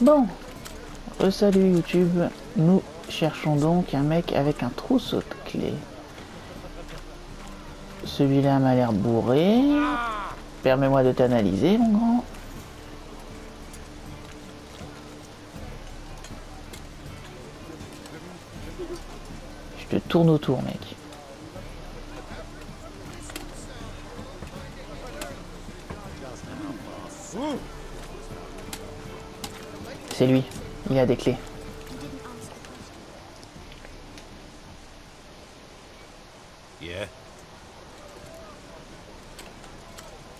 Bon, salut YouTube. Nous cherchons donc un mec avec un trousseau de clés. Celui-là m'a l'air bourré. Permets-moi de t'analyser, mon grand. Je te tourne autour, mec. C'est lui. Il a des clés. Yeah.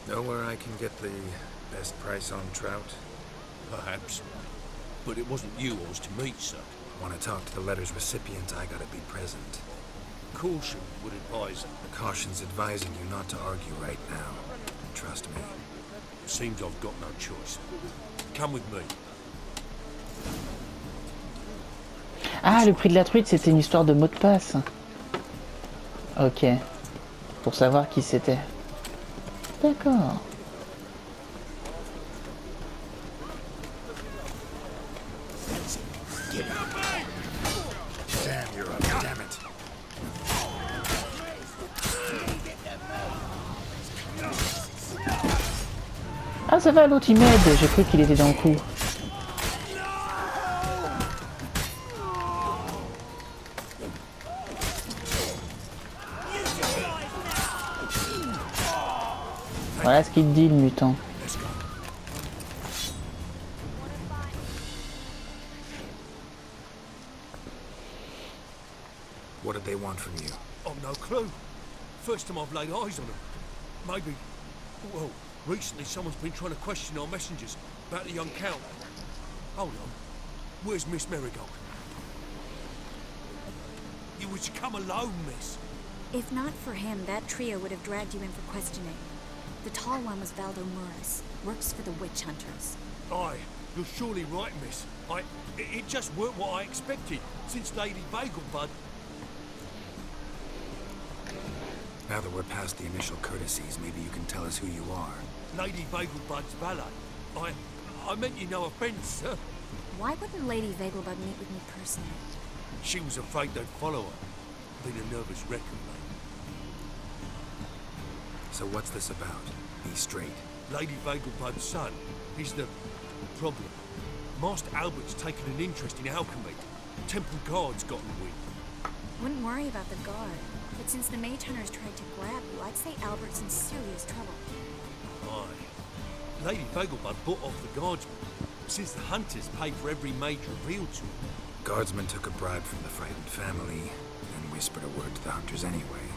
Know where I can get the best price on trout? Perhaps. But it wasn't you I was to meet, sir. Want to talk to the letter's recipient, I gotta be present. Caution would advise. Caution's advising you not to argue right now. Trust me. Seems I've got no choice. Come with me. Ah, le prix de la truite, c'était une histoire de mot de passe. Ok. Pour savoir qui c'était. D'accord. Damn, you're up, damn it. Ah, ça va, l'autre il m'aide. J'ai cru qu'il était dans le coup. Voilà ce qu'il dit, le mutant. What did they want from you? I've no clue. First time I've laid eyes on them. Maybe... Well, recently someone's been trying to question our messengers about the young count. Hold on. Where's Miss Marigold? You was to come alone, miss. If not for him, that trio would have dragged you in for questioning. The tall one was Valdo Morris. Works for the witch hunters. Aye, you're surely right, miss. It just weren't what I expected, since Lady Bagelbud... Now that we're past the initial courtesies, maybe you can tell us who you are. Lady Bagelbud's valet. I meant you no offense, sir. Why wouldn't Lady Vegelbud meet with me personally? She was afraid they'd follow her. Been a nervous wreck of late. So what's this about? Be straight. Lady Vegelbud's son. He's the problem. Master Albert's taken an interest in alchemy. Temple Guard's gotten wind. Wouldn't worry about the guard. But since the mage hunters tried to grab you, I'd say Albert's in serious trouble. Aye. Lady Vegelbud bought off the guardsman, since the hunters pay for every mage revealed to them. Guardsman took a bribe from the frightened family, and whispered a word to the hunters anyway.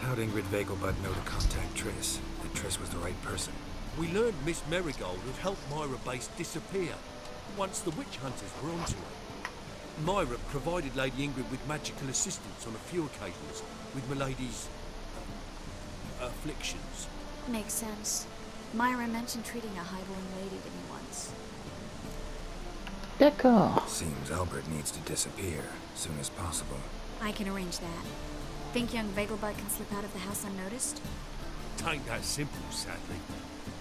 How'd Ingrid Vegelbud know to contact Triss? That Triss was the right person. We learned Miss Marigold had helped Myra Base disappear, once the witch hunters were onto her. Myra provided Lady Ingrid with magical assistance on a few occasions, with Milady's... afflictions. Makes sense. Myra mentioned treating a highborn lady to me once. D'accord. Seems Albert needs to disappear, soon as possible. I can arrange that. Think young Vegelbud can slip out of the house unnoticed? Tain't that simple, sadly.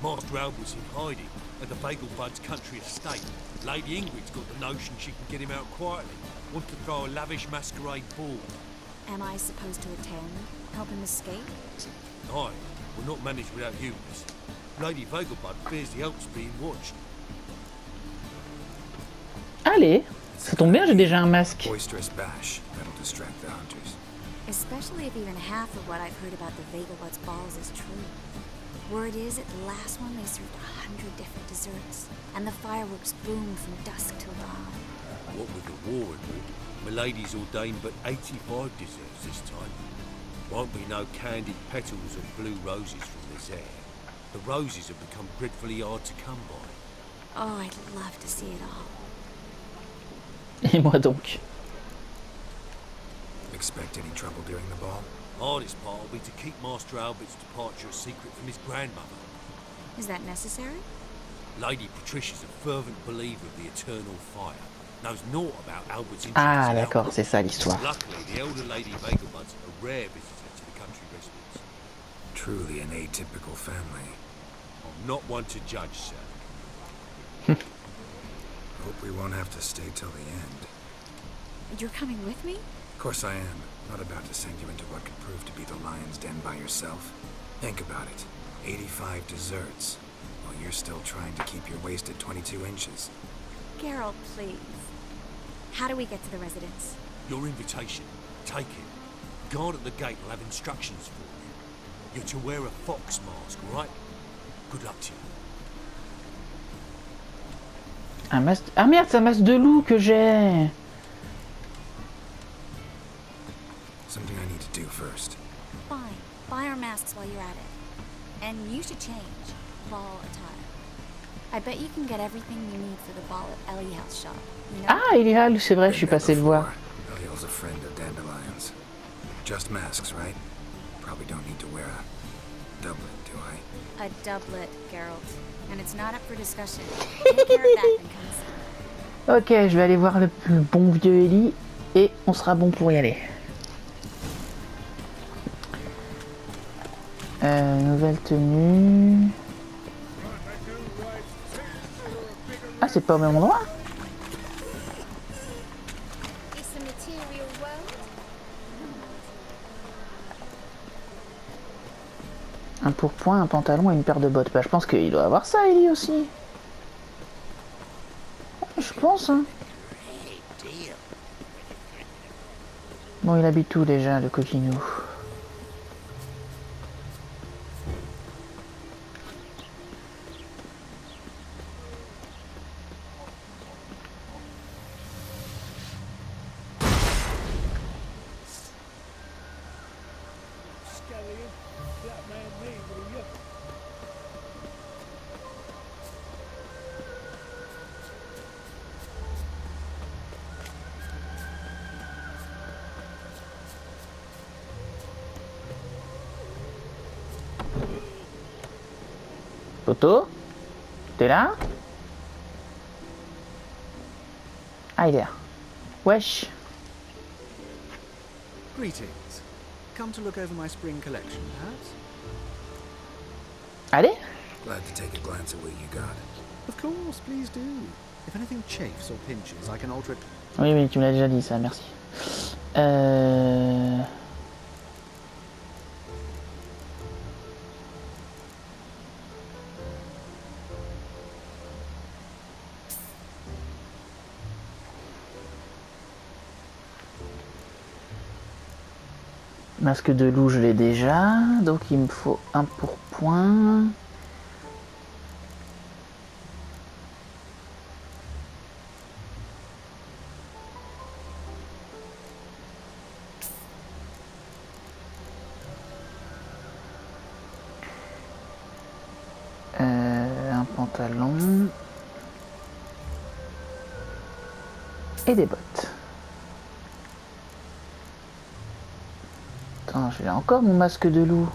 Master Albert's in hiding at the Vegelbud's country estate. Lady Ingrid's got the notion she can get him out quietly. Wants to throw a lavish masquerade ball. Am I supposed to attend? Help him escape? Aye, we'll not manage without you, miss. Lady Vegelbud fears the Alps being watched. Allez, ça tombe bien, j'ai déjà un masque. Boisterous bash, that'll distract the hunters. Especially if even half of what I've heard about the Vegelbud's balls is true. Word is, at the last one, they served 100 different desserts, and the fireworks boomed from dusk till dawn. What with the war and all, Milady's ordained but 85 desserts this time. Won't be no candied petals and blue roses from this air. The roses have become dreadfully hard to come by. Oh, I'd love to see it all. Et moi donc. Expect any trouble during the ball? Hardest part will be to keep Master Albert's departure a secret from his grandmother. Is that necessary? Lady Patricia's a fervent believer of the eternal fire. Knows naught about Albert's interest Ah, in d'accord, alchemy. c'est ça l'histoire. Luckily, the elder Lady Vegelbud's a rare visitor to the country residence. Truly an atypical family. I'm not one to judge, sir. Hope we won't have to stay till the end. You're coming with me? Of course I am. Not about to send you into what could prove to be the lion's den by yourself. Think about it. 85 desserts, while you're still trying to keep your waist at 22 inches. Geralt, please. How do we get to the residence? Your invitation. Take it. Guard at the gate will have instructions for you. You're to wear a fox mask, right? Good luck to you. Un masque... Ah merde, c'est un masque de loup que j'ai. Something I need to do first. Fine. Buy our masks while you're at it. And you should change. Ball attire. I bet you can get everything you need for the ball at Eliel's shop. You know? Ah, il est là, c'est vrai, je suis passé le voir. Eliel's a friend of Dandelion's. Just masks, right? Probably don't need to wear a doublet, do I? A doublet, Geralt. And it's not up for discussion. Take care of that and come see. Ok, je vais aller voir le bon vieux Ellie et on sera bon pour y aller. Nouvelle tenue. Ah, c'est pas au même endroit? Un pourpoint, un pantalon et une paire de bottes. Bah, je pense qu'il doit avoir ça, Ellie aussi. Je pense, hein. Bon, il habite où déjà, le coquinou? Toto? T'es là? Ah, il est là. Wesh. Greetings. Come to look over my spring collection, perhaps? Allez? Glad to take a glance at what you got. Of course, please do. If anything chafes or pinches, I can alter it. Oui, mais tu me l'as déjà dit, ça, merci. Masque de loup, je l'ai déjà, donc il me faut un pourpoint. Un pantalon. Et des bottes. Attends, j'ai encore mon masque de loup.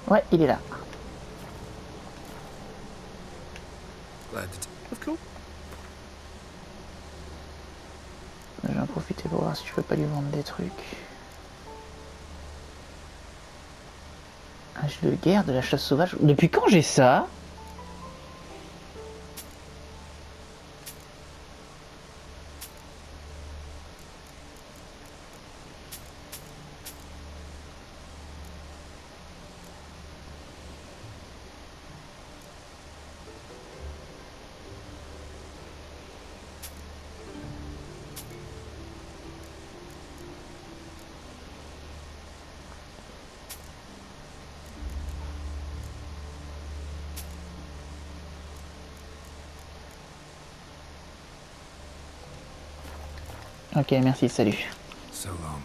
Ouais, il est là. Of course. Je vais en profiter pour voir si je peux pas lui vendre des trucs. Un jeu de guerre, de la chasse sauvage. Depuis quand j'ai ça? Ok, merci, salut. So long.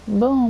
Bon.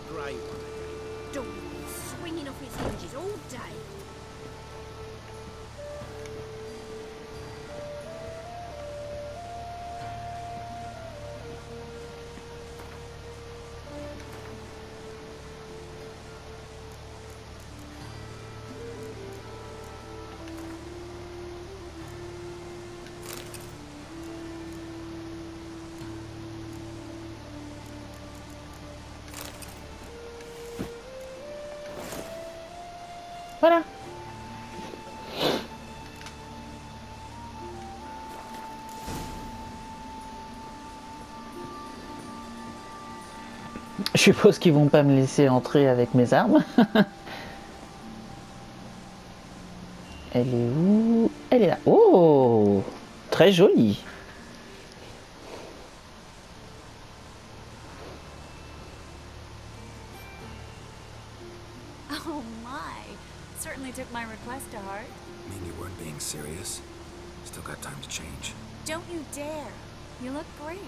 Grey one. Don't be swinging off his hinges all day. Voilà. Je suppose qu'ils vont pas me laisser entrer avec mes armes. Elle est où? Elle est là. Oh! Très jolie. Oh my. Certainly took my request to heart. Mean you weren't being serious? Still got time to change. Don't you dare. You look great.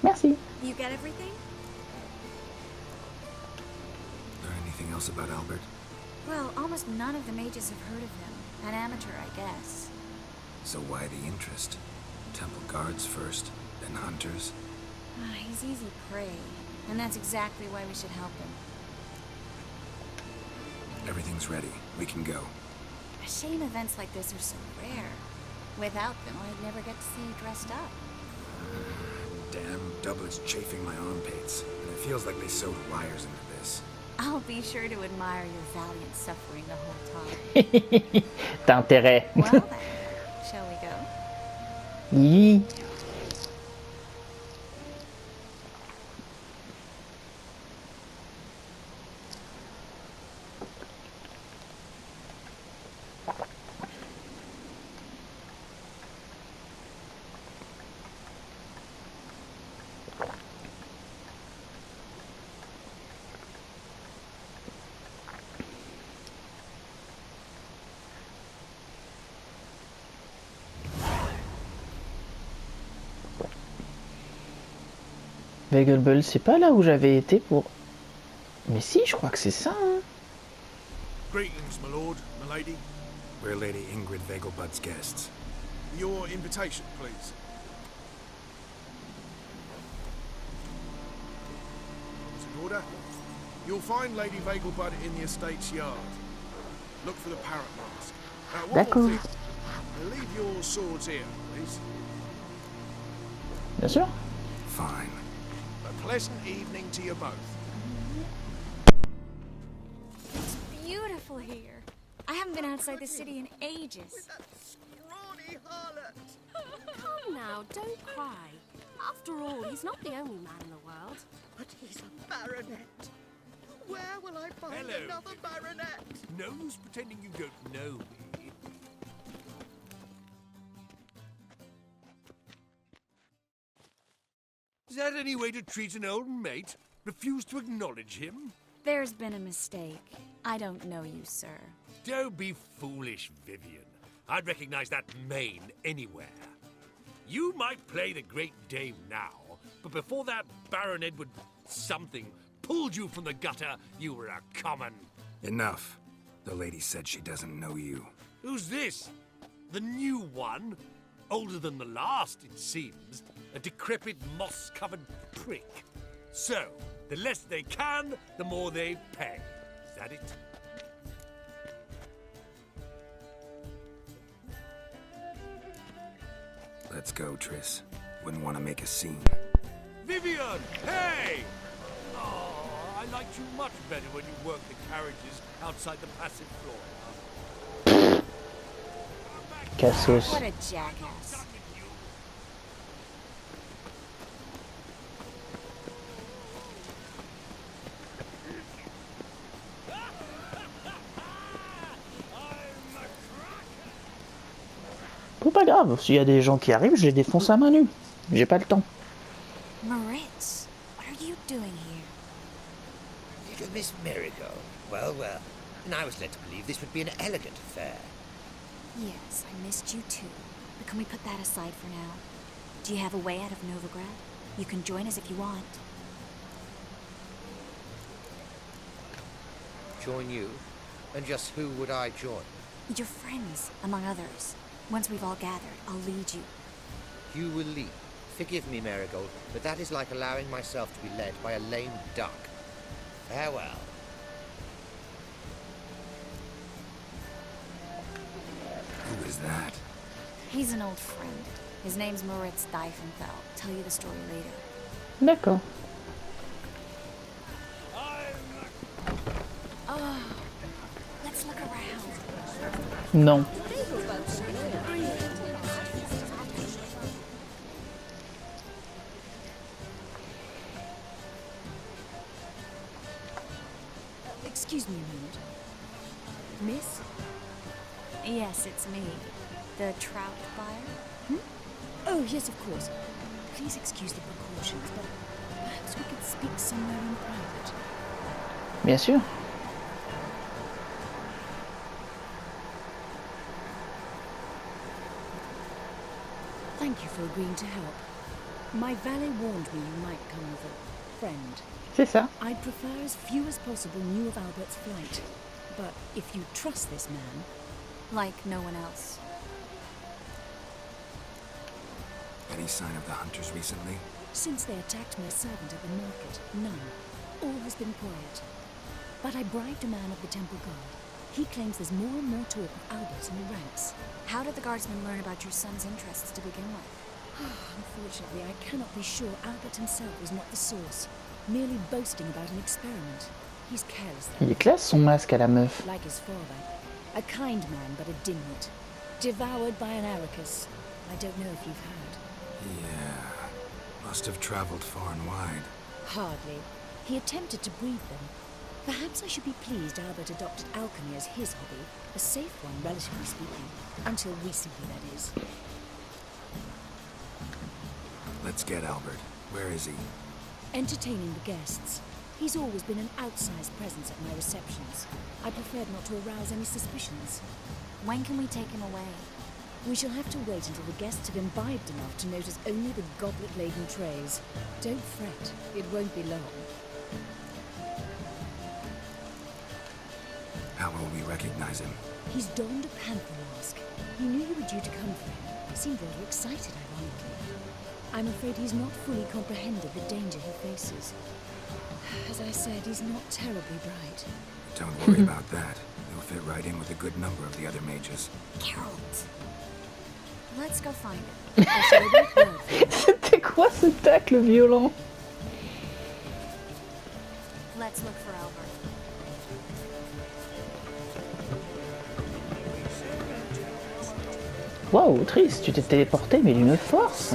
Merci. You get everything? Learn anything else about Albert? Well, almost none of the mages have heard of him. An amateur, I guess. So why the interest? Temple guards first, then hunters? He's easy prey, and that's exactly why we should help him. Everything's ready. We can go. A shame events like this are so rare. Without them, I'd never get to see you dressed up. Damn, doublet's chafing my armpits, and it feels like they sewed wires into this. I'll be sure to admire your valiant suffering the whole time. T'as intérêt. Well then, shall we go? Yi. Vegelbull, c'est pas là où j'avais été pour... Mais si, je crois que c'est ça, hein. Greetings, my lord, my lady. We're Lady Ingrid Vegelbud's guests. Your invitation, please. Is in order? You'll find Lady Vegelbud in the estate's yard. Look for the parrot mask. One more D'accord. thing. Leave your swords here, please. Bien sûr. Fine. A pleasant evening to you both. It's beautiful here. I haven't been outside the city in ages. Scrawny harlot! Come now, don't cry. After all, he's not the only man in the world. But he's a baronet. Where will I find Hello. another baronet? No use pretending you don't know me. Is that any way to treat an old mate? Refuse to acknowledge him? There's been a mistake. I don't know you, sir. Don't be foolish, Vivian. I'd recognize that mane anywhere. You might play the Great Dame now, but before that Baron Edward something pulled you from the gutter, you were a common... Enough. The lady said she doesn't know you. Who's this? The new one? Older than the last, it seems. A decrepit, moss-covered prick. So, the less they can, the more they pay. Is that it? Let's go, Triss. Wouldn't want to make a scene. Vivian! Hey! Oh, I liked you much better when you worked the carriages outside the passage floor. Cassos. What a jackass. Bon, pas grave, s'il y a des gens qui arrivent, je les défonce à main nue. J'ai pas le temps. Moritz, what are you doing here? Little Miss Marigold. Well, well. and I was led to believe this would be an elegant affair. Yes, I missed you too. But can we put that aside for now? Do you have a way out of Novigrad? You can join us if you want. Join you? And just who would I join? Your friends, among others. Once we've all gathered, I'll lead you. You will lead. Forgive me, Marigold, but that is like allowing myself to be led by a lame duck. Farewell. Who is that? He's an old friend. His name's Moritz Diefenfeld. Tell you the story later. D'accord. Oh, let's look around. Non. Excuse me a moment. Miss? Yes, it's me. The trout buyer? Oh, yes, of course. Please excuse the precautions, but perhaps we could speak somewhere in private. Bien sûr. Thank you for agreeing to help. My valet warned me you might come with a friend. C'est ça. I'd prefer as few as possible knew of Albert's flight. But if you trust this man... Like no one else. Any sign of the hunters recently? Since they attacked my servant at the market, none. All has been quiet. But I bribed a man of the Temple Guard. He claims there's more and more talk of Albert in the ranks. How did the guardsmen learn about your son's interests to begin with? Unfortunately, I cannot be sure Albert himself was not the source, merely boasting about an experiment. He's careless then. Il est classe son masque à la meuf. Like his father. A kind man, but a dimwit. Devoured by an Arachus. I don't know if you've heard. Yeah. Must have traveled far and wide. Hardly. He attempted to breed them. Perhaps I should be pleased Albert adopted alchemy as his hobby. A safe one, relatively speaking. Until recently, that is. Let's get Albert. Where is he? Entertaining the guests. He's always been an outsized presence at my receptions. I preferred not to arouse any suspicions. When can we take him away? We shall have to wait until the guests have imbibed enough to notice only the goblet-laden trays. Don't fret, it won't be long. How will we recognize him? He's donned a panther mask. He knew you were due to come for him. Seemed rather excited, ironically. I'm afraid he's not fully comprehended the danger he faces. As I said, he's not terribly bright. Don't worry about that. He'll fit right in with a good number of the other mages. Geralt. Let's go find him. I shall wait word for him. C'était quoi ce tacle violent? Let's look for Albert. Waouh, Triss, tu t'es téléporté mais d'une force.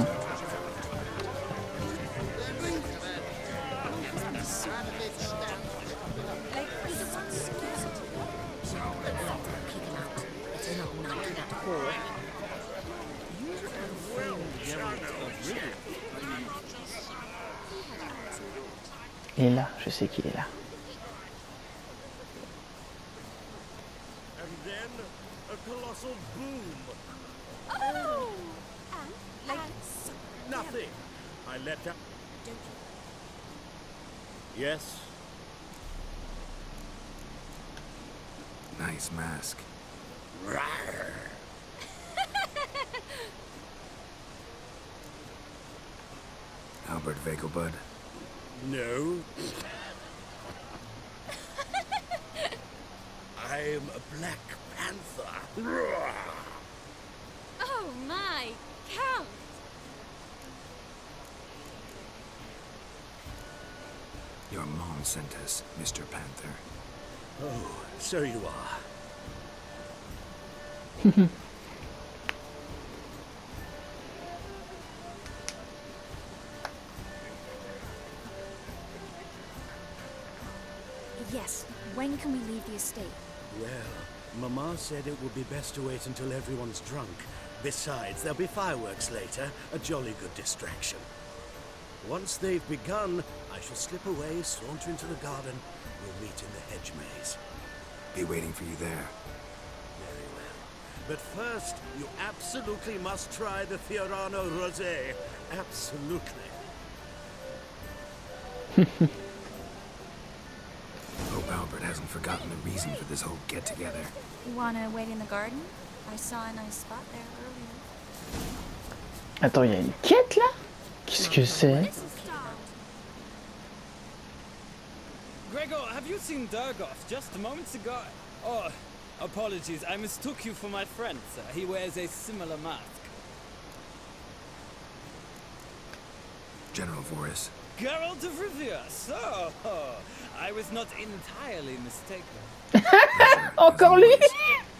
Il est là, je sais qu'il est là. And then a colossal boom. Oh! Nothing. I let out. Yes. Nice mask. Rawr. Albert Vegelbud. No. I am a Black Panther. Rawr. Oh my, Count! Your mom sent us, Mr. Panther. Oh, so you are. Yes. When can we leave the estate? Well, Mama said it would be best to wait until everyone's drunk. Besides, there'll be fireworks later, a jolly good distraction. Once they've begun, I shall slip away, saunter into the garden. We'll meet in the hedge maze. Be waiting for you there. Very well. But first, you absolutely must try the Fiorano Rosé. Absolutely. Hope Albert hasn't forgotten the reason for this whole get-together. You wanna wait in the garden? I saw a nice spot there earlier. Attends, il y a une quête là? Qu'est-ce que c'est? Gregor, have you seen Durgoth just moments ago? Oh, apologies, I mistook you for my friend, sir. He wears a similar mask. General Voris. Geralt of Rivia, so I was not entirely mistaken. Encore lui?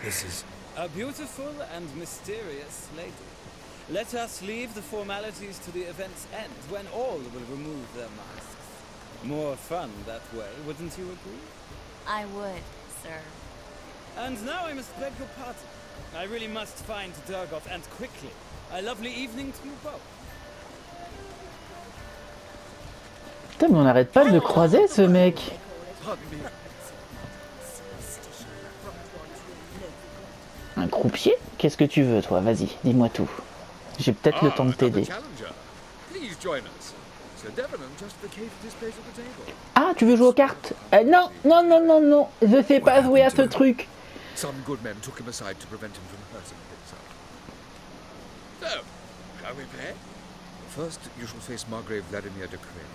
This is... A beautiful and mysterious lady. Let us leave the formalities to the event's end, when all will remove their masks. More fun that way, wouldn't you agree? I would, sir. And now I must beg your pardon. I really must find Durgoth, and quickly. A lovely evening to you both. Putain, mais on n'arrête pas de le croiser, ce mec. Un croupier? Qu'est-ce que tu veux, toi? Vas-y, dis-moi tout. J'ai peut-être le temps de t'aider. Ah, tu veux jouer aux cartes? Non, non, non, non, non. Je sais pas jouer à ce truc. Some good men took him aside to prevent him from hurting himself. So, shall we play? First, you shall face Margrave Vladimir de Crane.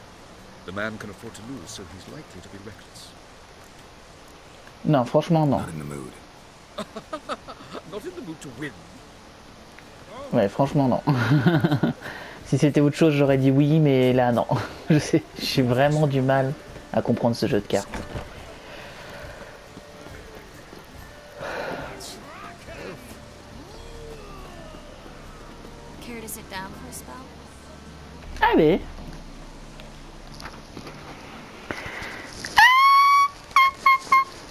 The man can afford to lose, so he's likely to be reckless. Non, franchement, non. Not in the mood. Not in the mood to win. Ouais, franchement, non. Si c'était autre chose, j'aurais dit oui, mais là, non. J'ai vraiment du mal à comprendre ce jeu de cartes. Care to sit down for a spell? Allez.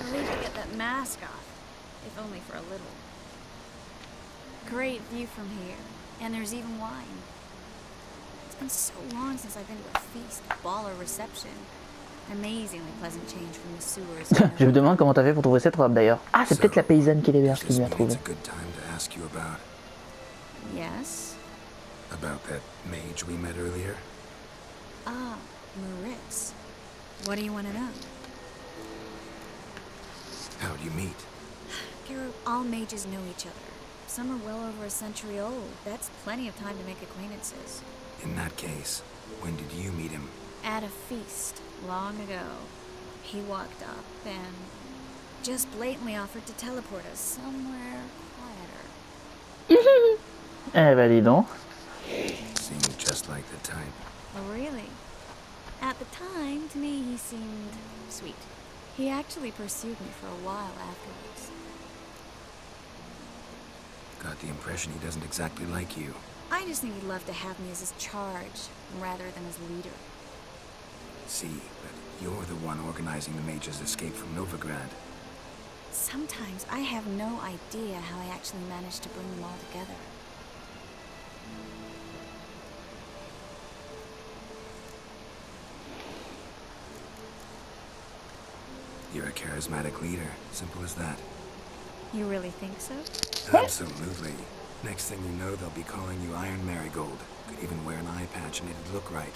Relieved to get that mask off, if only for a little. Great view from here, and there's even wine. It's been so long since I've been to a feast, ball, or reception. Amazingly pleasant change from the sewers. Je me demande comment t'as fait pour trouver cette robe d'ailleurs. Ah, c'est peut-être la paysanne qui l'héberge qui This lui a trouvé. means a good time to ask you about... Yes? About that mage we met earlier. Ah, Maritz. What do you want to know? How'd you meet? Garrett, all mages know each other. Some are well over a century old. That's plenty of time to make acquaintances. In that case, when did you meet him? At a feast, long ago. He walked up and just blatantly offered to teleport us somewhere quieter. Eh ben dis donc. Seemed just like the type. Oh, really? At the time, to me, he seemed sweet. He actually pursued me for a while afterwards. Got the impression he doesn't exactly like you. I just think he'd love to have me as his charge, rather than his leader. See, but you're the one organizing the mage's escape from Novigrad. Sometimes I have no idea how I actually managed to bring them all together. You're a charismatic leader. Simple as that. You really think so? Absolutely. Next thing you know, they'll be calling you Iron Marigold. Could even wear an eye patch and it'd look right.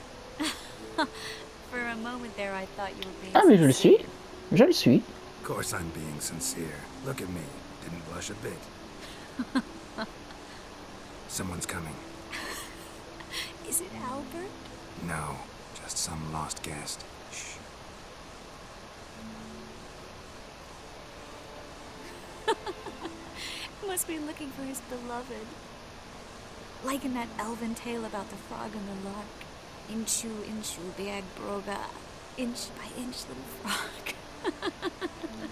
For a moment there, I thought you were being Ah mais je le suis. sincere. Je le suis. Of course I'm being sincere. Look at me. Didn't blush a bit. Someone's coming. Is it Albert? No, just some lost guest. Shh. Must be looking for his beloved. Like in that elven tale about the frog and the lark. Inchu, inchu, beag broga. Inch by inch, little frog.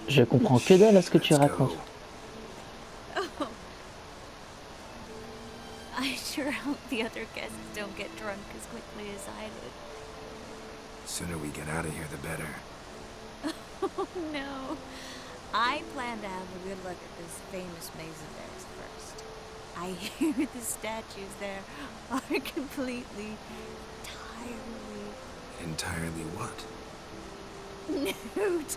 Je comprends que dalle à ce que tu racontes. Oh. I sure hope the other guests don't get drunk as quickly as I did. Sooner we get out of here, the better. Oh no. I plan to have a good look at this famous maze of theirs first. I hear the statues there are completely, entirely Entirely what? nude.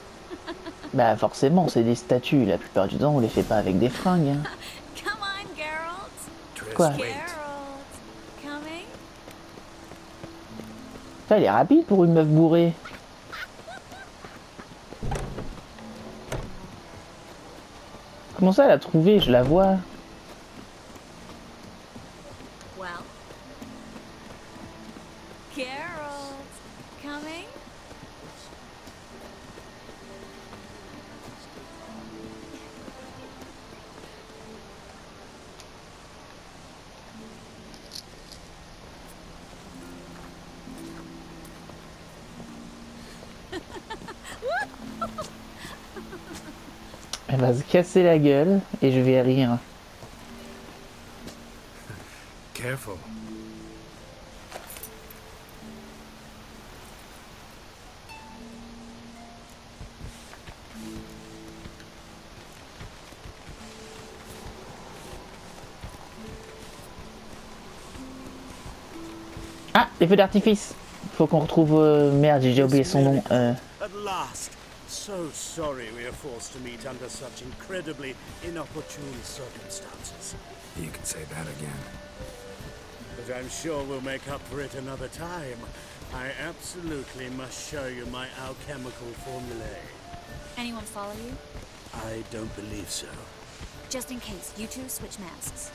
Bah forcément, c'est des statues. La plupart du temps, on les fait pas avec des fringues. Hein. Come on, Geralt. Triss, Quoi? wait. Geralt. Coming? Ça, elle est rapide pour une meuf bourrée. Comment ça, elle a trouvé? Je la vois. Well. Geralt. Coming? Elle va se casser la gueule et je vais rire. Careful. Ah, les feux d'artifice. Faut qu'on retrouve... Merde, j'ai déjà oublié son nom. At last. So sorry we are forced to meet under such incredibly inopportune circumstances. You can say that again. But I'm sure we'll make up for it another time. I absolutely must show you my alchemical formulae. Anyone follow you? I don't believe so. Just in case, you two switch masks.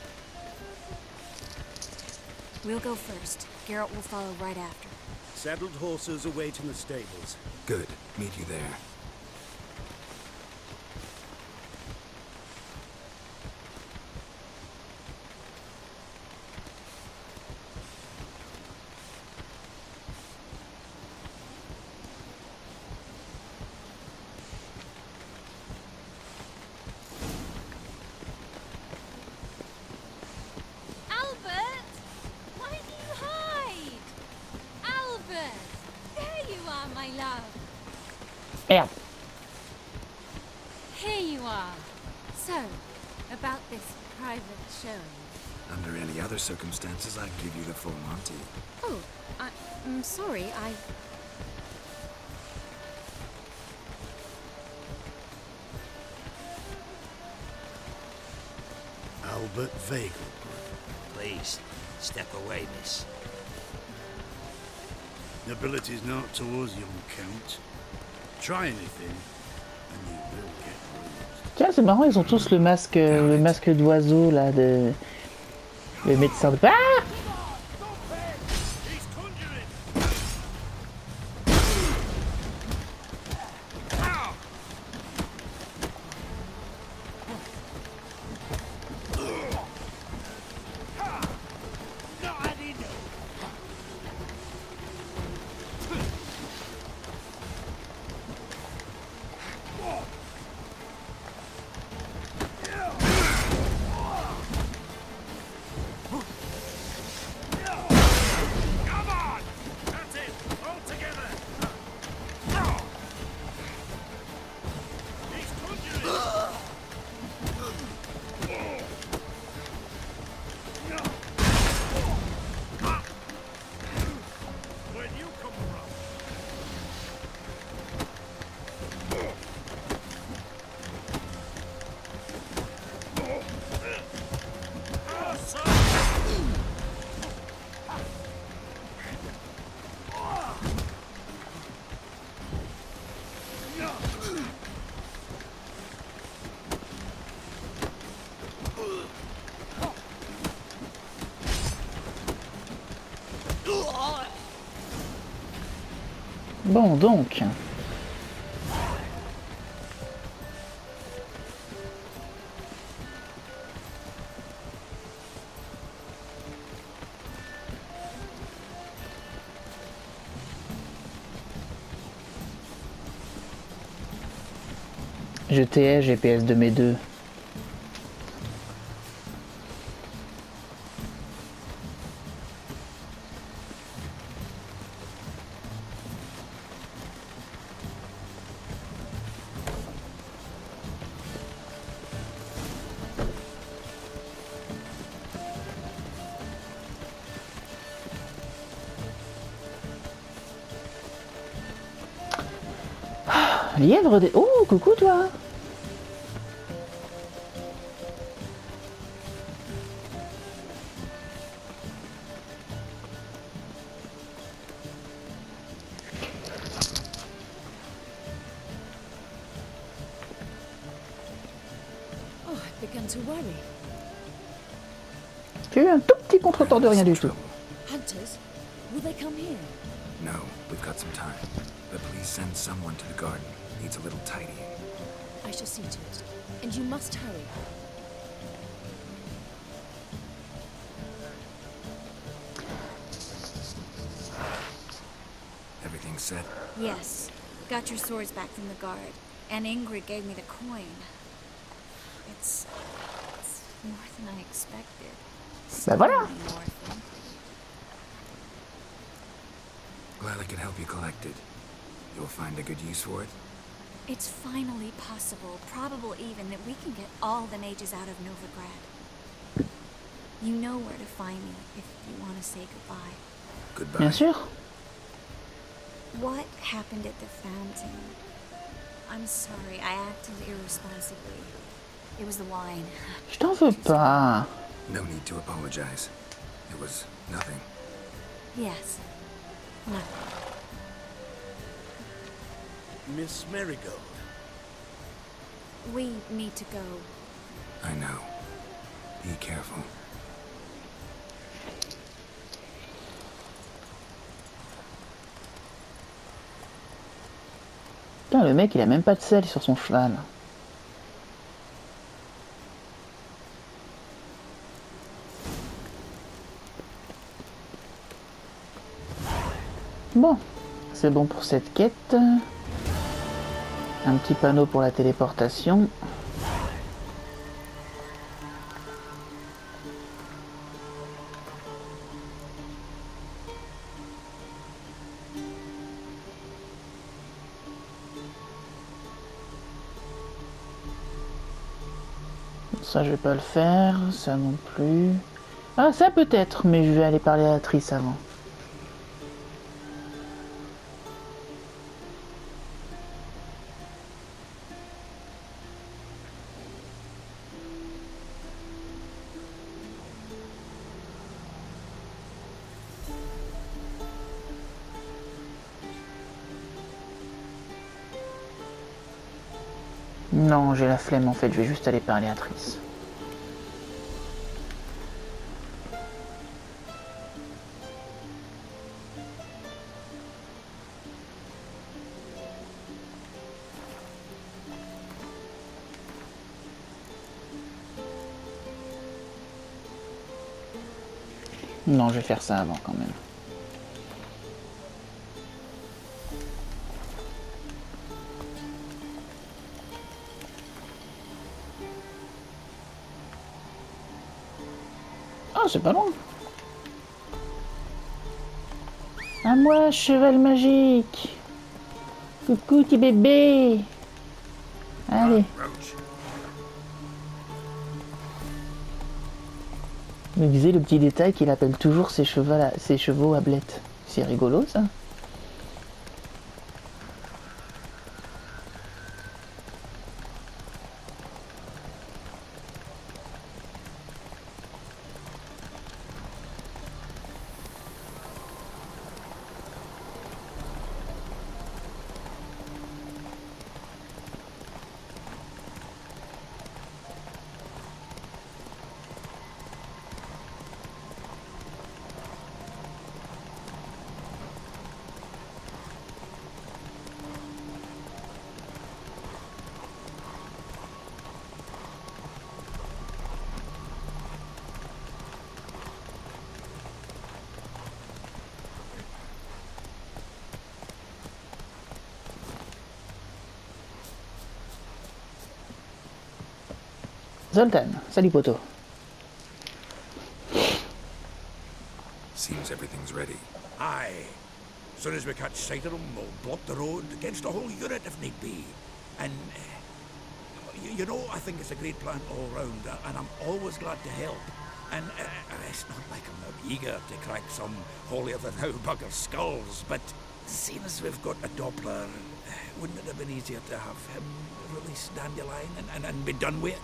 We'll go first. Geralt will follow right after. Saddled horses await in the stables. Good. Meet you there. Albert! Why do you hide? Albert! There you are, my love. Merde. Here you are. So, about this private showing. Under any other circumstances, I'd give you the full Monty. Oh, I'm sorry, Albert Vagel. Please, step away, miss. Nobility's not towards young Count. Try anything, and you will get bruised. Tiens, c'est marrant, ils ont tous le masque d'oiseau, là, de... Le médecin de... Ah! He's conjuring! Bon, donc... Je t'ai GPS de mes deux. Lièvre des... Oh, coucou toi. Oh, I've begun to worry. J'ai eu un tout petit contretemps de rien du tout. Hunters? Will they come here? No, we've got some time. But please send someone to the garden. Needs a little tidying. I shall see to it. And you must hurry. Everything set? Yes. Got your swords back from the guard. And Ingrid gave me the coin. It's more than I expected. Ben voilà. Glad I could help you collect it. You'll find a good use for it? It's finally possible, probable even, that we can get all the mages out of Novigrad. You know where to find me if you want to say goodbye. Goodbye. Bien sûr. What happened at the fountain? I'm sorry, I acted irresponsibly. It was the wine. Je t'en veux pas. No need to apologize. It was nothing. Yes. Nothing. Miss Marigold. We need to go. I know. Be careful. Putain, le mec, il a même pas de selle sur son cheval. Bon, c'est bon pour cette quête. Un petit panneau pour la téléportation. Ça, je vais pas le faire. Ça non plus. Ah, ça peut-être, mais je vais aller parler à l'actrice avant. Non, j'ai la flemme en fait, je vais juste aller parler à Triss. Non, je vais faire ça avant quand même. Oh, c'est pas loin. À moi, cheval magique. Coucou, petit bébé. Allez. Il me disait le petit détail qu'il appelle toujours ses chevaux à blettes. C'est rigolo, ça. Zoltan, salut poto. Seems everything's ready. Aye. Soon as we catch sight of them, we'll block the road against a whole unit if need be. And, you know, I think it's a great plan all round, and I'm always glad to help. And it's not like I'm not eager to crack some holier-than-thou bugger's skulls, but seeing as we've got a Doppler, wouldn't it have been easier to have him release Dandelion and be done with it?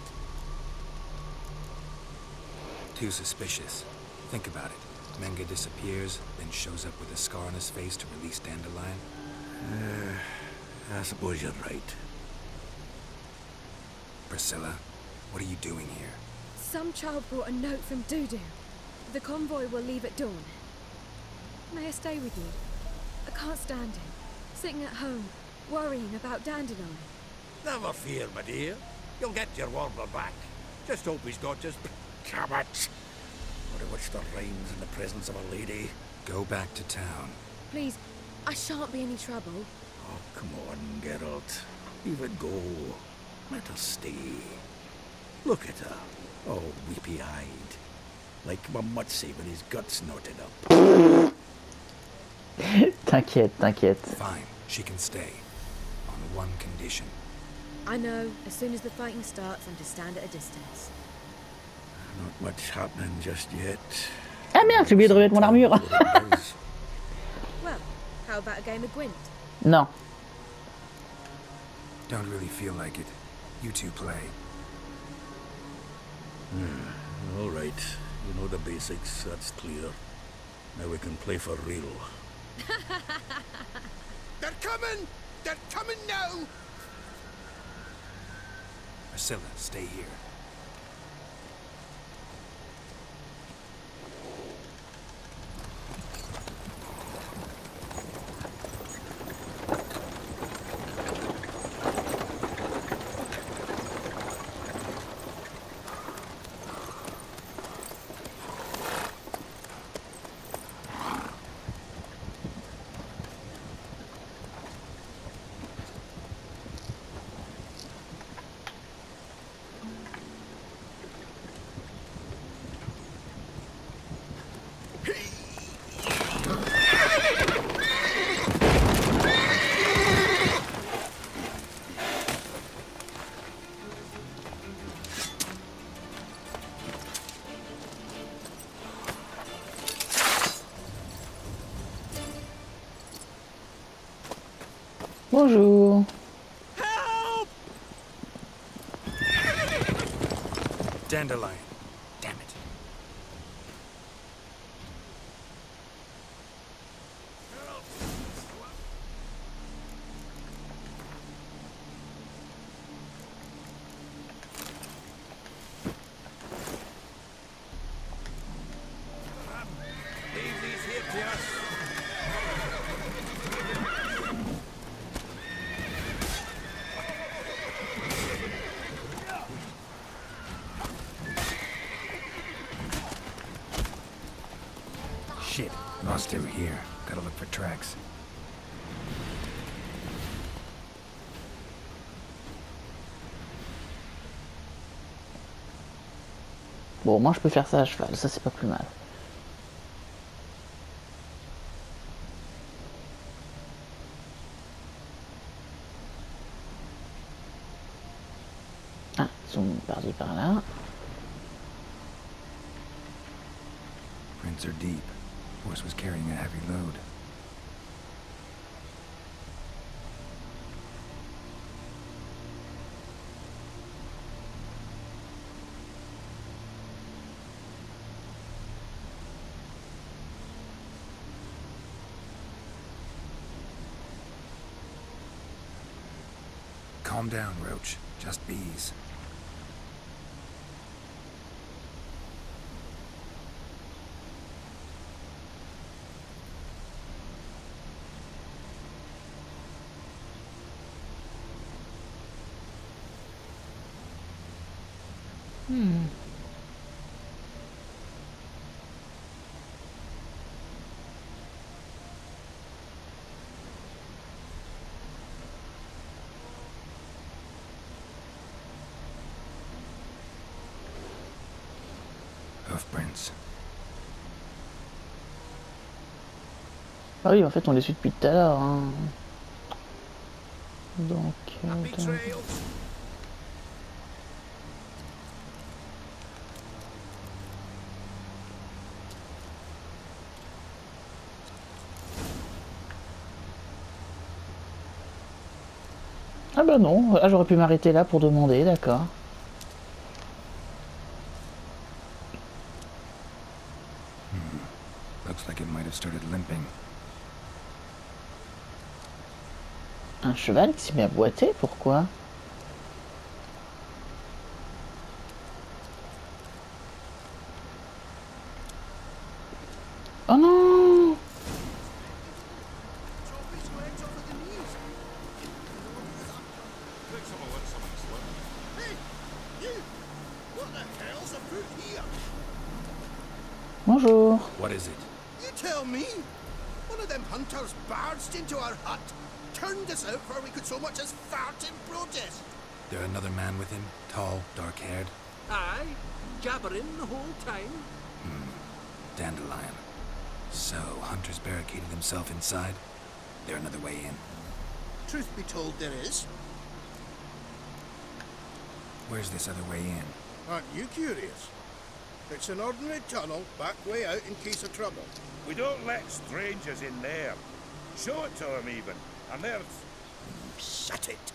Too suspicious. Think about it. Menge disappears, then shows up with a scar on his face to release Dandelion. I suppose you're right. Priscilla, what are you doing here? Some child brought a note from Dudu. The convoy will leave at dawn. May I stay with you? I can't stand it. Sitting at home, worrying about Dandelion. Never fear, my dear. You'll get your warbler back. Just hope he's got his cabbage. Or in which there rhymes in the presence of a lady. Go back to town. Please, I shan't be any trouble. Oh, come on, Geralt. Leave it go. Let her stay. Look at her, all weepy-eyed. Like Mamutsi with his guts knotted up. T'inquiète, t'inquiète. Fine, she can stay. On one condition. I know, as soon as the fighting starts, I'm to stand at a distance. Not much happening just yet. Ah merde, j'ai oublié de remettre mon armure. Well, how about a game of Gwent? Non. Don't really feel like it. You two play. All right. You know the basics, that's clear. Now we can play for real. They're coming! They're coming now! Priscilla, stay here. Bonjour. Dandelion. Damn it. Leave these here to us. Shit, lost through here. Gotta look for tracks. Bon, moi je peux faire ça à cheval, ça c'est pas plus mal. Ah, ils sont partis par là. Prints are deep. Horse was carrying a heavy load. Calm down, Roach. Just bees. Hoofprints. Ah oui, en fait on les suit depuis tout à l'heure. Hein. Donc... Ah bah non, ah, j'aurais pu m'arrêter là pour demander, d'accord. Looks like it might have started limping. Un cheval qui s'est mis à boiter, pourquoi? Oh non! Bonjour. What is it? You tell me. One of them hunters barged into our hut, turned us out before we could so much as fart in protest. There another man with him? Tall, dark-haired? Aye, jabbering the whole time. Dandelion. So, Hunter's barricaded himself inside? There another way in? Truth be told, there is. Where's this other way in? Aren't you curious? It's an ordinary tunnel, back way out in case of trouble. We don't let strangers in there. Show it to them even. And there's... Shut it.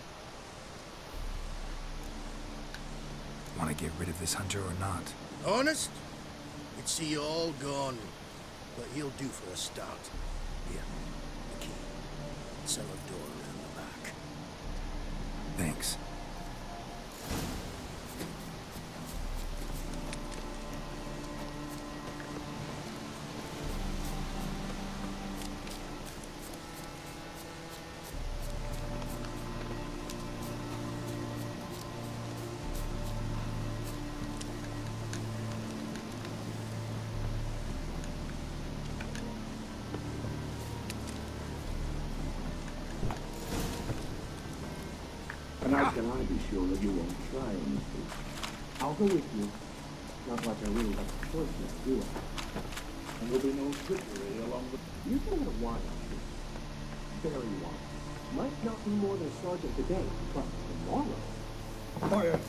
Want to get rid of this hunter or not? Honest? We'd see you all gone. But he'll do for a start. Here, the key. Cellar door around the back. Thanks. And how can I be sure that you won't try anything? I'll go with you. Not like I really have a choice now, do I? And there'll be no trickery along the... You don't have wine, very wine. Might not be more than a sergeant today, but tomorrow... Fire!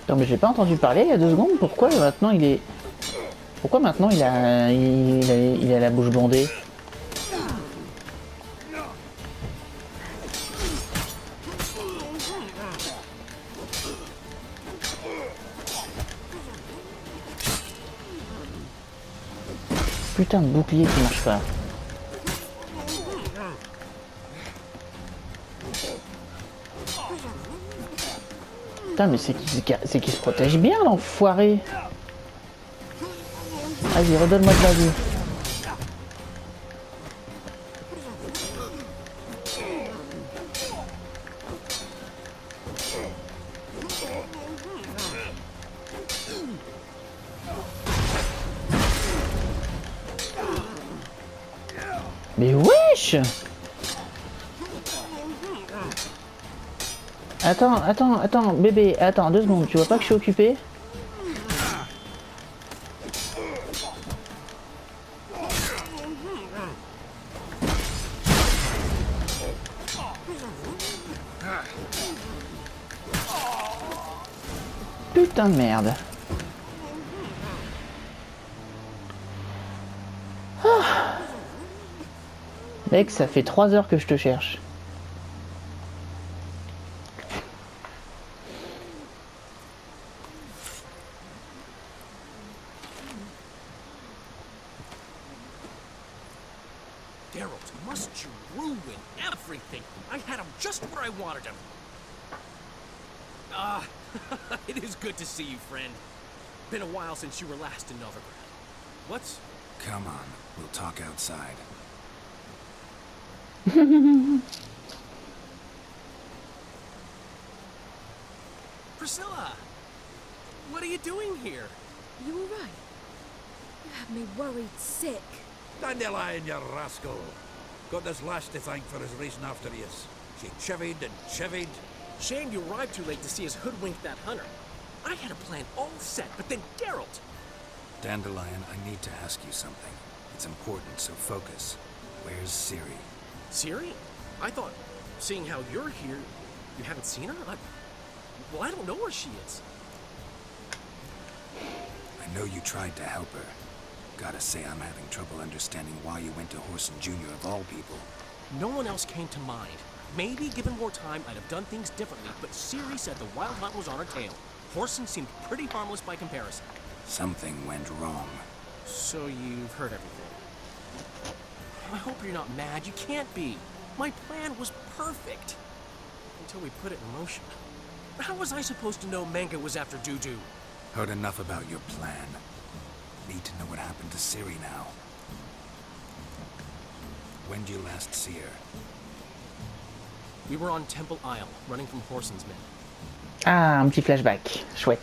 Non mais j'ai pas entendu parler il y a 2 secondes, pourquoi maintenant il est... Pourquoi maintenant il a la bouche bondée? Putain de bouclier qui marche pas. Putain mais c'est qu'il se protège bien l'enfoiré. Vas-y, redonne-moi de la vie. Mais wesh! Attends, bébé, attends, 2 secondes, tu vois pas que je suis occupé? Putain de merde. Ah. Mec, ça fait 3 heures que je te cherche. Must you ruin everything? I had him just where I wanted him. It is good to see you, friend. Been a while since you were last in Novigrad. What's... Come on, we'll talk outside. Priscilla! What are you doing here? You all right? You have me worried sick. Dandelion, you rascal. Got this lass to thank for his racing after you. She chivied and chivied. Shame you arrived too late to see us hoodwink that hunter. I had a plan all set, but then Geralt... Dandelion, I need to ask you something. It's important, so focus. Where's Ciri? Ciri? I thought, seeing how you're here, you haven't seen her? Well, I don't know where she is. I know you tried to help her. Gotta say, I'm having trouble understanding why you went to Whoreson Jr. of all people. No one else came to mind. Maybe, given more time, I'd have done things differently, but Ciri said the Wild Hunt was on her tail. Whoreson seemed pretty harmless by comparison. Something went wrong. So you've heard everything. I hope you're not mad. You can't be. My plan was perfect. Until we put it in motion. How was I supposed to know Manga was after Dudu? Heard enough about your plan. Need to know what happened to Ciri now. When did you last see her? We were on Temple Isle, running from Whoreson's men. Ah, un petit flashback. Chouette.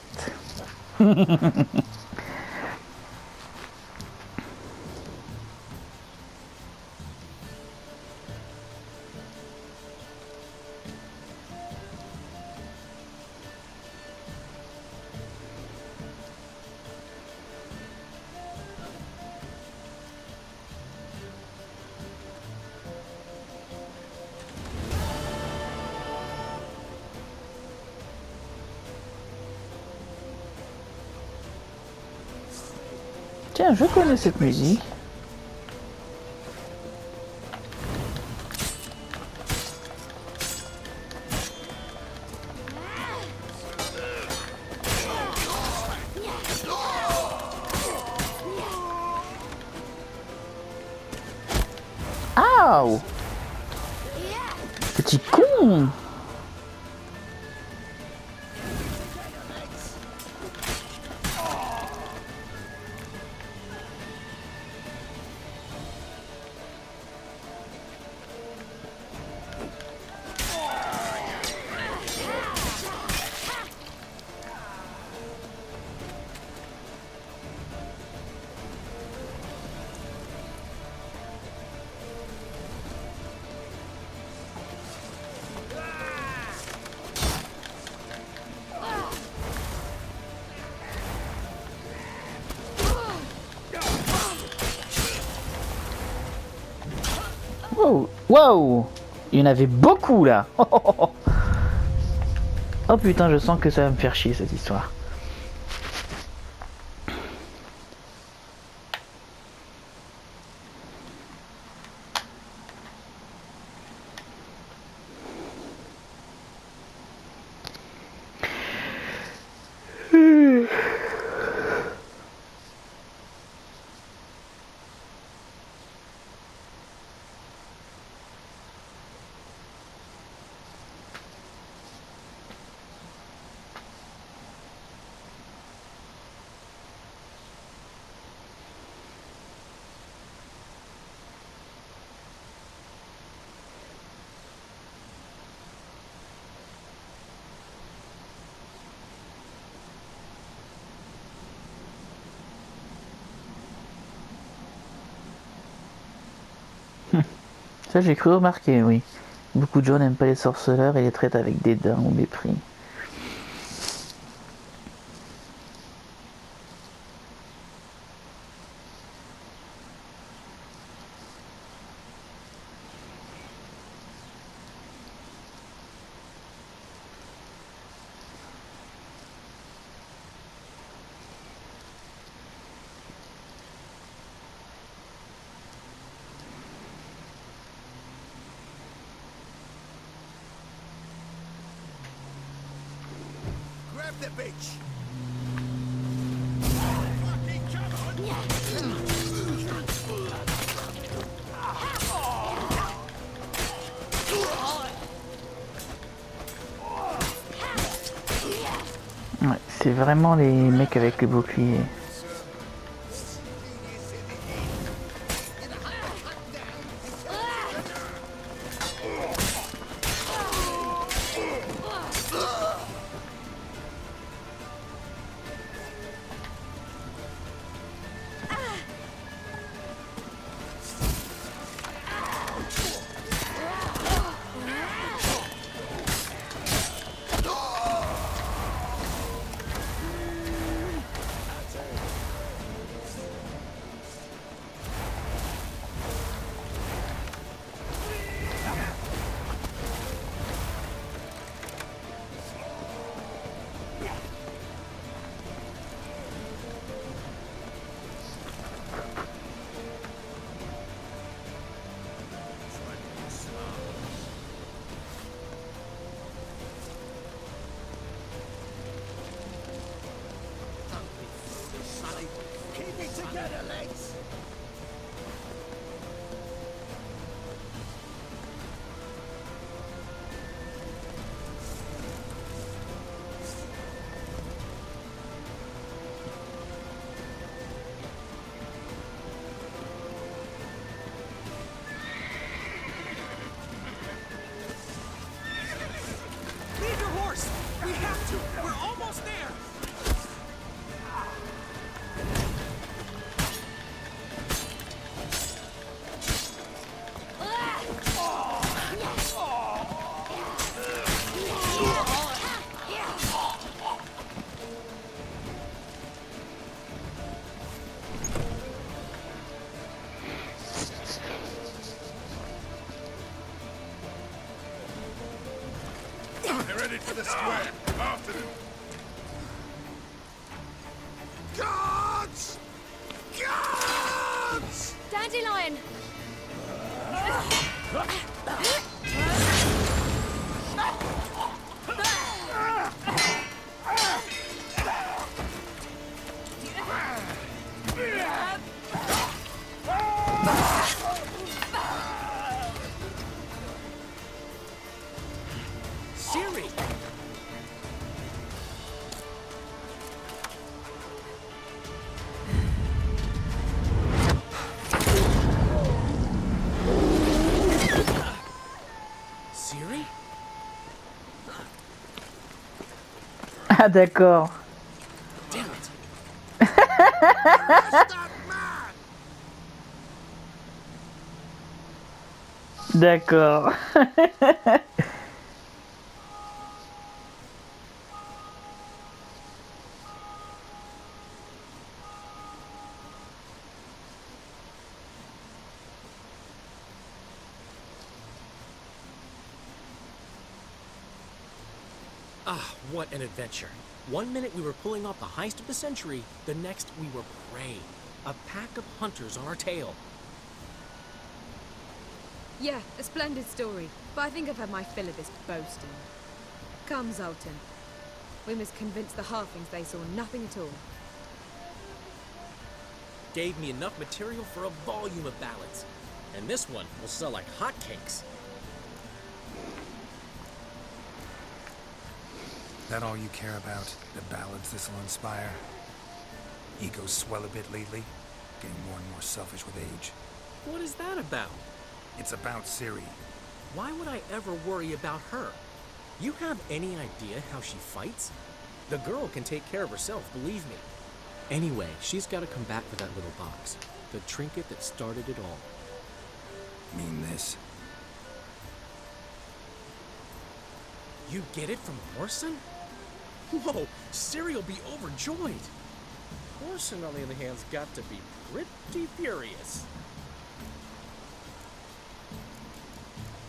Tiens, je connais cette musique. Aouh! Petit con! Wow, wow, il y en avait beaucoup là. Oh putain, je sens que ça va me faire chier cette histoire. Ça j'ai cru remarquer, oui. Beaucoup de gens n'aiment pas les sorceleurs et les traitent avec dédain ou mépris. Grab the bitch! Ouais, c'est vraiment les mecs avec les boucliers. together, lads. Leave your horse! We have to! We're almost there! They're ready for the square. After them. Guards! Guards! Dandelion! Siri! Siri? Ah d'accord. Damn it! D'accord. Ah, what an adventure. 1 minute we were pulling off the heist of the century, the next we were prey. A pack of hunters on our tail. Yeah, a splendid story, but I think I've had my fill of this boasting. Come, Zoltan. We must convince the halflings they saw nothing at all. Gave me enough material for a volume of ballads. And this one will sell like hotcakes. That all you care about? The ballads this will inspire? Egos swell a bit lately, getting more and more selfish with age. What is that about? It's about Ciri. Why would I ever worry about her? You have any idea how she fights? The girl can take care of herself, believe me. Anyway, she's got to come back for that little box. The trinket that started it all. Mean this? You get it from Horson? Whoa, Ciri will be overjoyed. Horson, on the other hand, has got to be pretty furious.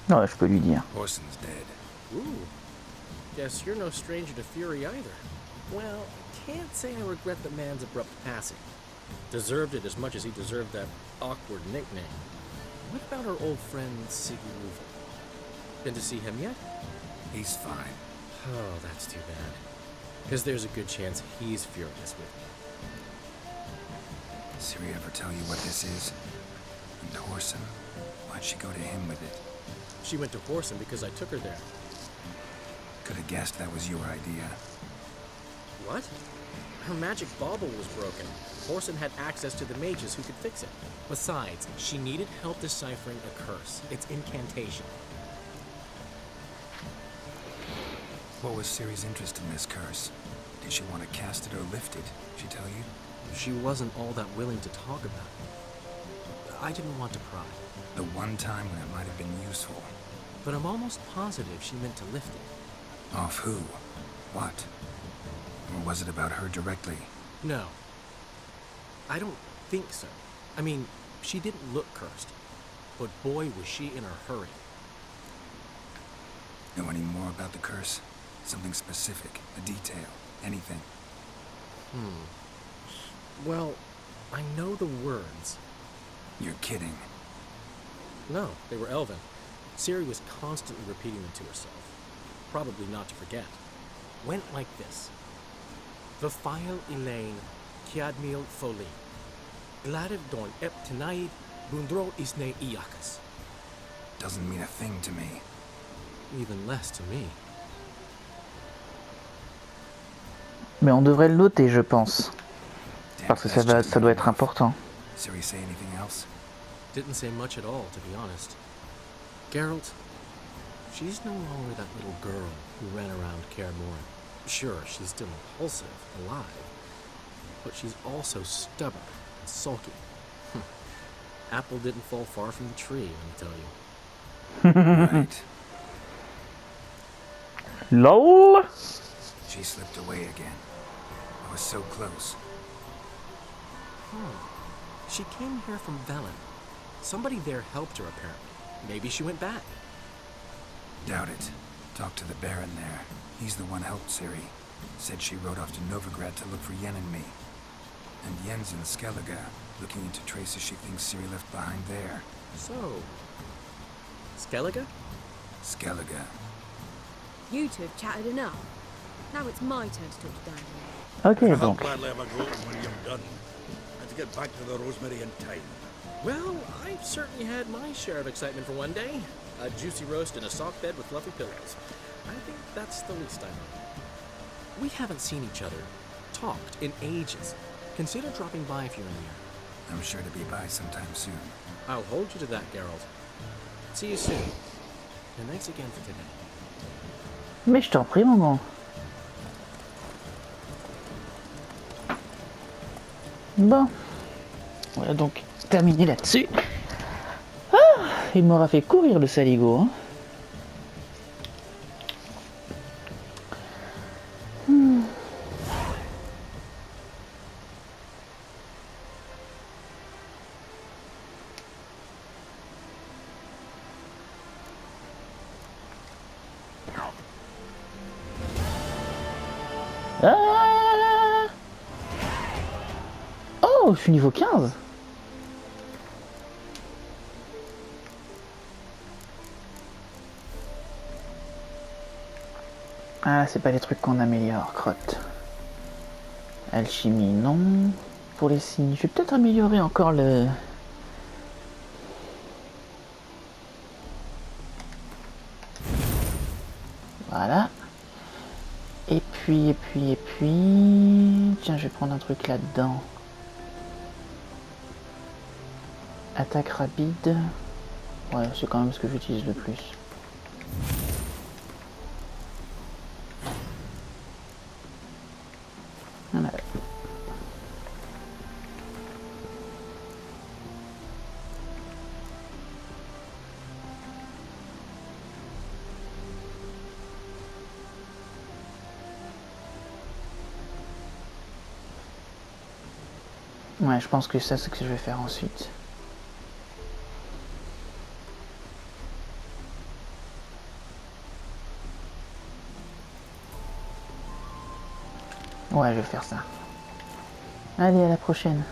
Non, je peux lui dire. Horson's dead. Ooh, guess you're no stranger to fury either. Well, I can't say I regret the man's abrupt passing. Deserved it as much as he deserved that awkward nickname. What about our old friend Siggy Roovel? Been to see him yet? He's fine. Oh, that's too bad. Because there's a good chance he's furious with me. Ciri ever tell you what this is? And Horson? Why'd she go to him with it? She went to Horson because I took her there. Could have guessed that was your idea. What? Her magic bauble was broken. Horson had access to the mages who could fix it. Besides, she needed help deciphering a curse. Its incantation. What was Ciri's interest in this curse? Did she want to cast it or lift it? Did she tell you? She wasn't all that willing to talk about it. I didn't want to pry. The one time when it might have been useful. But I'm almost positive she meant to lift it. Off who? What? Or was it about her directly? No. I don't think so. I mean, she didn't look cursed. But boy, was she in a hurry. Know any more about the curse? Something specific, a detail, anything? Well, I know the words. You're kidding. No, they were Elven. Ciri was constantly repeating them to herself. Probably not to forget. Went like this. Vafile Elaine Kiadmil Folie. Gladev don ep tonight, bundro isne iakas. Doesn't mean a thing to me. Even less to me. Mais on devrait le noter, je pense. Parce que ça doit être important. Siri say anything else? Didn't say much at all, to be honest. Geralt, she's no longer that little girl who ran around Kaer Morhen. Sure, she's still impulsive, alive, but she's also stubborn and sulky. Apple didn't fall far from the tree, let me tell you. Right. LOL! She slipped away again. I was so close. She came here from Velen. Somebody there helped her, apparently. Maybe she went back. Doubt it. Talked to the Baron there. He's the one helped Ciri. Said she rode off to Novigrad to look for Yen and me. And Yen's in Skellige, looking into traces she thinks Ciri left behind there. So, Skellige? Skellige. You two have chatted enough. Now it's my turn to talk to Danny. Ok, I'll donc. gladly have a go when you're done. And to get back to the Rosemary in time. Well, I've certainly had my share of excitement for one day. A juicy roast in a soft bed with fluffy pillows. I think that's the least I know. We haven't seen each other, talked, in ages. Consider dropping by if you're in here. I'm sure to be by sometime soon. I'll hold you to that, Geralt. See you soon. And thanks again for today. Mais je t'en prie, maman. Bon. Voilà donc terminé là-dessus. Ah, il m'aura fait courir le saligo. Hein. Ah oh, je suis niveau 15. Ah, c'est pas les trucs qu'on améliore, crotte. Alchimie, non. Pour les signes, je vais peut-être améliorer encore le... Voilà. Et puis... Tiens, je vais prendre un truc là-dedans. Attaque rapide. Ouais, c'est quand même ce que j'utilise le plus. Voilà. Ouais, je pense que ça, c'est ce que je vais faire ensuite. Ouais, je vais faire ça. Allez, à la prochaine.